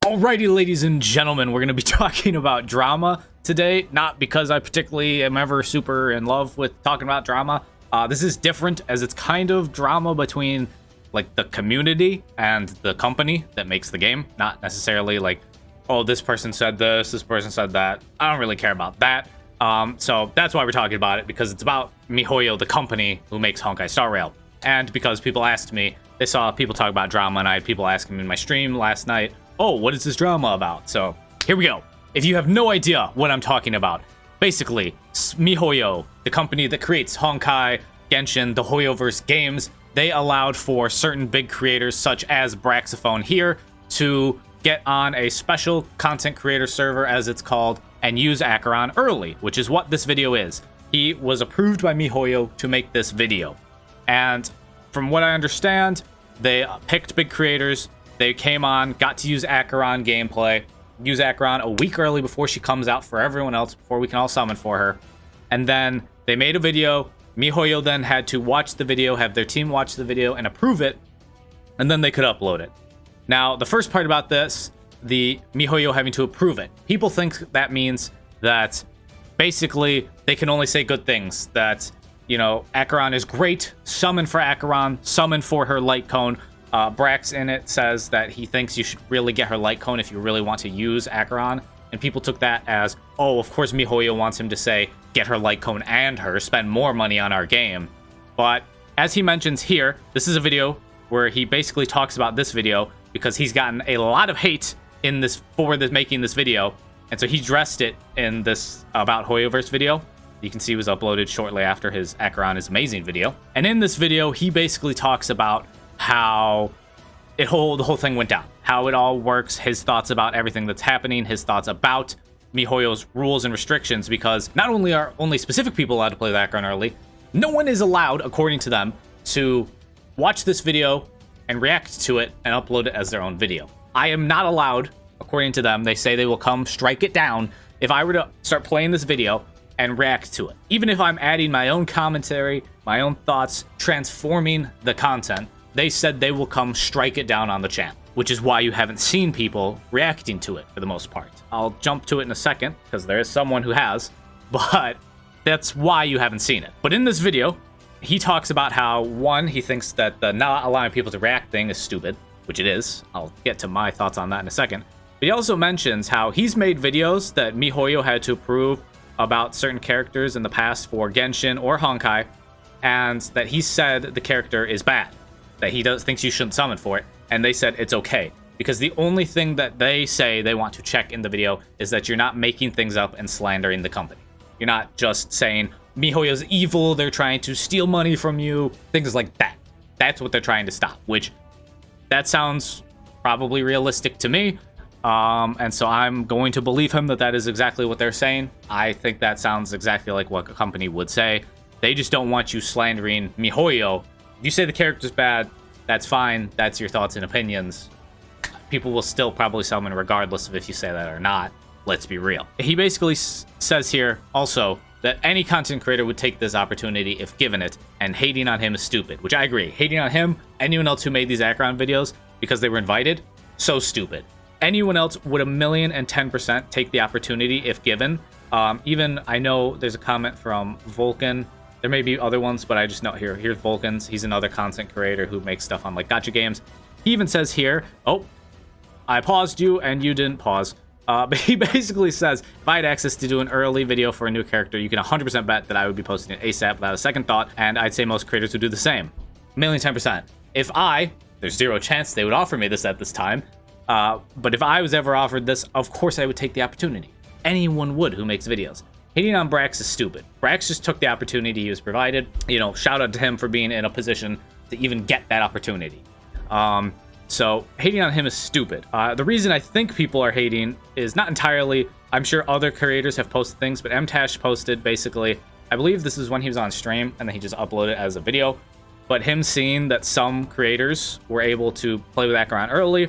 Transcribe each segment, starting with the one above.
Alrighty, ladies and gentlemen, we're going to be talking about drama today. Not because I particularly am ever super in love with talking about drama. This is different as it's kind of drama between like the community and the company that makes the game. Not necessarily like, oh, this person said this person said that. I don't really care about that. So that's why we're talking about it, because it's about mihoyo, the company who makes Honkai Star Rail. And because people asked me, they saw people talk about drama, and I had people asking me in my stream last night, oh, what is this drama about? So here we go. If you have no idea what I'm talking about, basically, mihoyo, the company that creates Honkai, Genshin, the joyoverse games, they allowed for certain big creators such as Braxaphone here to get on a special content creator server, as it's called, and use Acheron early, which is what this video is. He was approved by mihoyo to make this video. And from what I understand, they picked big creators. They came on, got to use Acheron gameplay, use Acheron a week early before she comes out for everyone else, before we can all summon for her. And then they made a video. mihoyo then had to watch the video, have their team watch the video and approve it, and then they could upload it. Now, the first part about this, the mihoyo having to approve it, people think that means that basically they can only say good things, that, you know, Acheron is great, summon for Acheron, summon for her light cone. Brax in it says that he thinks you should really get her light cone if you really want to use Acheron. And people took that as, oh, of course mihoyo wants him to say, get her light cone and her, spend more money on our game. But as he mentions here, this is a video where he basically talks about this video because he's gotten a lot of hate in this for this making this video. And so he dressed it in this about joyoverse video. You can see it was uploaded shortly after his Acheron is Amazing video. And in this video, he basically talks about how the whole thing went down, how it all works, his thoughts about everything that's happening, his thoughts about mihoyo's rules and restrictions, because not only are only specific people allowed to play the Acheron early, no one is allowed, according to them, to watch this video and react to it and upload it as their own video. I am not allowed, according to them. They say they will come strike it down if I were to start playing this video and react to it. Even if I'm adding my own commentary, my own thoughts, transforming the content, they said they will come strike it down on the channel, which is why you haven't seen people reacting to it for the most part. I'll jump to it in a second, because there is someone who has, but that's why you haven't seen it. But in this video, he talks about how, one, he thinks that the not allowing people to react thing is stupid, which it is. I'll get to my thoughts on that in a second. But he also mentions how he's made videos that mihoyo had to approve about certain characters in the past for Genshin or Honkai, and that he said the character is bad, that he thinks you shouldn't summon for it, and they said it's okay, because the only thing that they say they want to check in the video is that you're not making things up and slandering the company. You're not just saying mihoyo's evil, they're trying to steal money from you, things like that. That's what they're trying to stop, which that sounds probably realistic to me. And so I'm going to believe him that that is exactly what they're saying. I think that sounds exactly like what a company would say. They just don't want you slandering mihoyo. If you say the character's bad, that's fine. That's your thoughts and opinions. People will still probably summon regardless of if you say that or not. Let's be real. He basically says here also that any content creator would take this opportunity if given it, and hating on him is stupid, which I agree. Hating on him, anyone else who made these Acheron videos because they were invited, so stupid. Anyone else would 1,010% take the opportunity if given. Even, I know there's a comment from Vulcan. There may be other ones, but I just know here. Here's Vulcan's. He's another content creator who makes stuff on like gacha games. He even says here, oh, I paused you and you didn't pause. But he basically says, if I had access to do an early video for a new character, you can 100% bet that I would be posting it ASAP without a second thought, and I'd say most creators would do the same. 1,010%. If there's zero chance they would offer me this at this time, but if I was ever offered this, of course I would take the opportunity. Anyone would who makes videos. Hating on Brax is stupid. Brax just took the opportunity he was provided. You know, shout out to him for being in a position to even get that opportunity. So hating on him is stupid. The reason I think people are hating is not entirely, I'm sure other creators have posted things, but mtashed posted basically, I believe this is when he was on stream and then he just uploaded it as a video, but him seeing that some creators were able to play with Acheron early,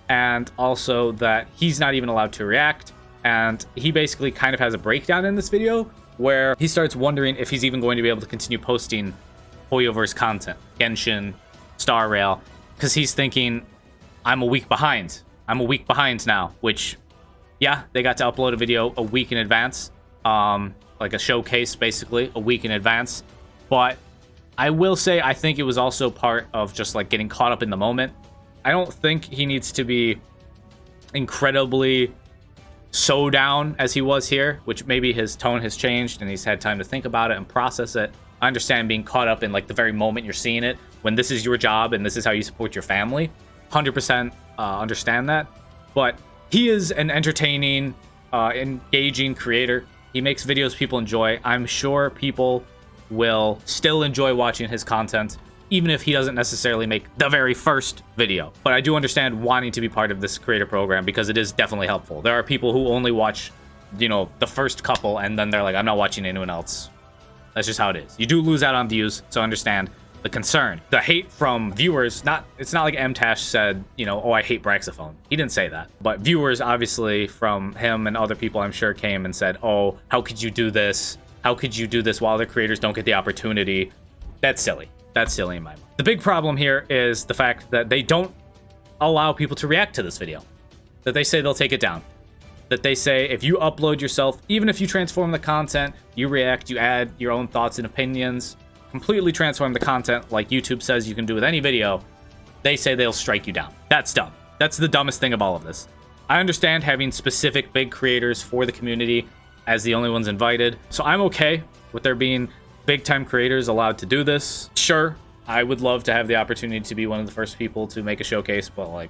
and also that he's not even allowed to react. And he basically kind of has a breakdown in this video where he starts wondering if he's even going to be able to continue posting joyoverse content, Genshin, Star Rail, because he's thinking, I'm a week behind. I'm a week behind now, which, yeah, they got to upload a video a week in advance. Like a showcase, basically, a week in advance. But I will say, I think it was also part of just like getting caught up in the moment. I don't think he needs to be incredibly so down as he was here, which maybe his tone has changed and he's had time to think about it and process it. I understand being caught up in like the very moment you're seeing it, when this is your job and this is how you support your family. 100% understand that. But he is an entertaining, engaging creator. He makes videos people enjoy. I'm sure people will still enjoy watching his content, even if he doesn't necessarily make the very first video. But I do understand wanting to be part of this creator program because it is definitely helpful. There are people who only watch, you know, the first couple and then they're like, I'm not watching anyone else. That's just how it is. You do lose out on views, so understand the concern. The hate from viewers, it's not like mtashed said, you know, oh, I hate braxaphone. He didn't say that. But viewers, obviously, from him and other people, I'm sure, came and said, oh, how could you do this? How could you do this while other creators don't get the opportunity? That's silly. That's silly in my mind. The big problem here is the fact that they don't allow people to react to this video. That they say they'll take it down. That they say if you upload yourself, even if you transform the content, you react, you add your own thoughts and opinions, completely transform the content like YouTube says you can do with any video, they say they'll strike you down. That's dumb. That's the dumbest thing of all of this. I understand having specific big creators for the community as the only ones invited, so I'm okay with there being big time creators allowed to do this. Sure, I would love to have the opportunity to be one of the first people to make a showcase, but like,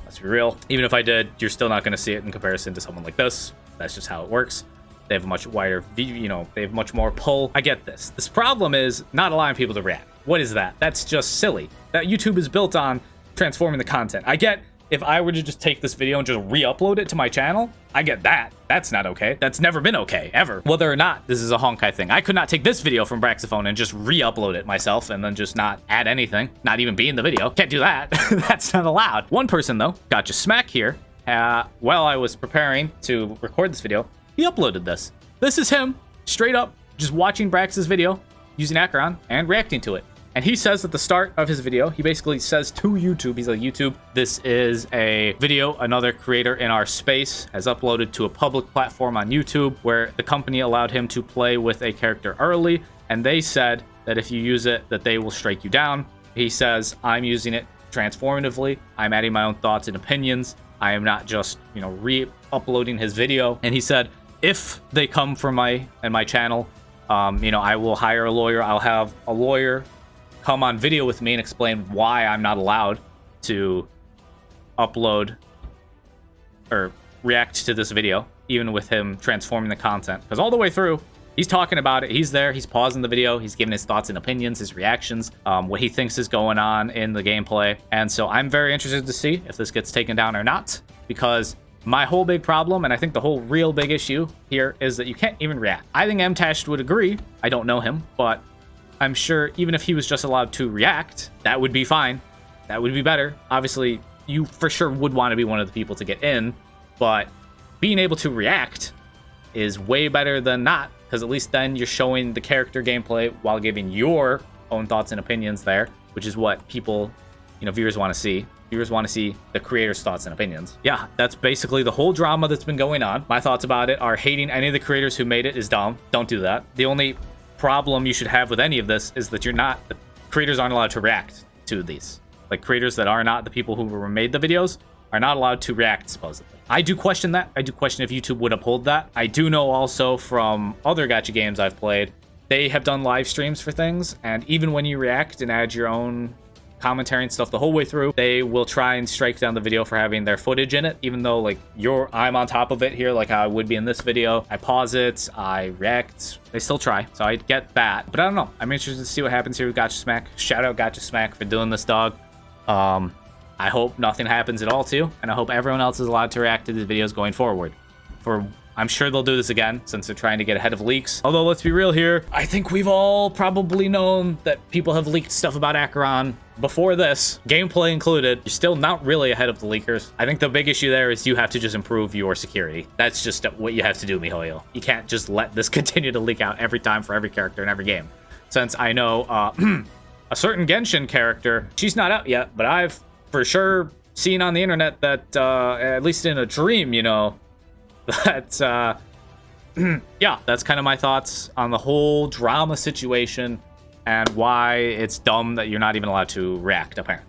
let's be real. Even if I did, you're still not going to see it in comparison to someone like this. That's just how it works. They have a much wider view, you know, they have much more pull. I get this. This problem is not allowing people to react. What is that? That's just silly. That YouTube is built on transforming the content. I get if I were to just take this video and just re-upload it to my channel, I get that. That's not okay. That's never been okay, ever. Whether or not this is a Honkai thing. I could not take this video from braxaphone and just re-upload it myself and then just not add anything, not even be in the video. Can't do that. That's not allowed. One person, though, Gacha Smack here, while I was preparing to record this video, he uploaded this. This is him, straight up, just watching Brax's video, using Acheron, and reacting to it. And he says at the start of his video, he basically says to YouTube, he's like, YouTube, this is a video another creator in our space has uploaded to a public platform on YouTube where the company allowed him to play with a character early, and they said that if you use it, that they will strike you down. He says, I'm using it transformatively. I'm adding my own thoughts and opinions. I am not just, you know, re-uploading his video. And he said, if they come from my channel, you know, I will hire a lawyer. I'll have a lawyer come on video with me and explain why I'm not allowed to upload or react to this video, even with him transforming the content. Because all the way through, he's talking about it. He's there. He's pausing the video. He's giving his thoughts and opinions, his reactions, what he thinks is going on in the gameplay. And so I'm very interested to see if this gets taken down or not, because my whole big problem, and I think the whole real big issue here, is that you can't even react. I think mtashed would agree. I don't know him, but I'm sure even if he was just allowed to react, that would be fine. That would be better. Obviously, you for sure would want to be one of the people to get in, but being able to react is way better than not, because at least then you're showing the character gameplay while giving your own thoughts and opinions there, which is what people, you know, viewers want to see. Viewers want to see the creator's thoughts and opinions. Yeah, that's basically the whole drama that's been going on. My thoughts about it are hating any of the creators who made it is dumb. Don't do that. The only problem you should have with any of this is that the creators aren't allowed to react to these. Like, creators that are not the people who made the videos are not allowed to react, supposedly. I do question that. I do question if YouTube would uphold that. I do know also from other gacha games I've played, they have done live streams for things, and even when you react and add your own commentary and stuff the whole way through, they will try and strike down the video for having their footage in it, even though like I'm on top of it here like how I would be in this video. I pause it, I react, they still try, so I get that. But I don't know, I'm interested to see what happens here with Gacha Smack. Shout out Gacha Smack for doing this, dog. I hope nothing happens at all to you, and I hope everyone else is allowed to react to these videos going forward. I'm sure they'll do this again since they're trying to get ahead of leaks. Although, let's be real here, I think we've all probably known that people have leaked stuff about Acheron before this, gameplay included. You're still not really ahead of the leakers. I think the big issue there is you have to just improve your security. That's just what you have to do, mihoyo. You can't just let this continue to leak out every time for every character in every game. Since I know a certain Genshin character, she's not out yet, but I've for sure seen on the internet that, at least in a dream, you know, that, yeah, that's kind of my thoughts on the whole drama situation and why it's dumb that you're not even allowed to react, apparently.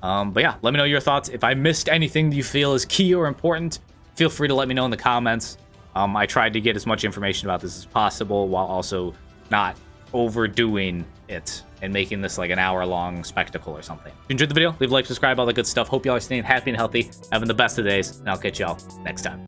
But yeah, let me know your thoughts. If I missed anything that you feel is key or important, feel free to let me know in the comments. I tried to get as much information about this as possible while also not overdoing it and making this like an hour-long spectacle or something. If you enjoyed the video, leave a like, subscribe, all that good stuff. Hope y'all are staying happy and healthy, having the best of days, and I'll catch y'all next time.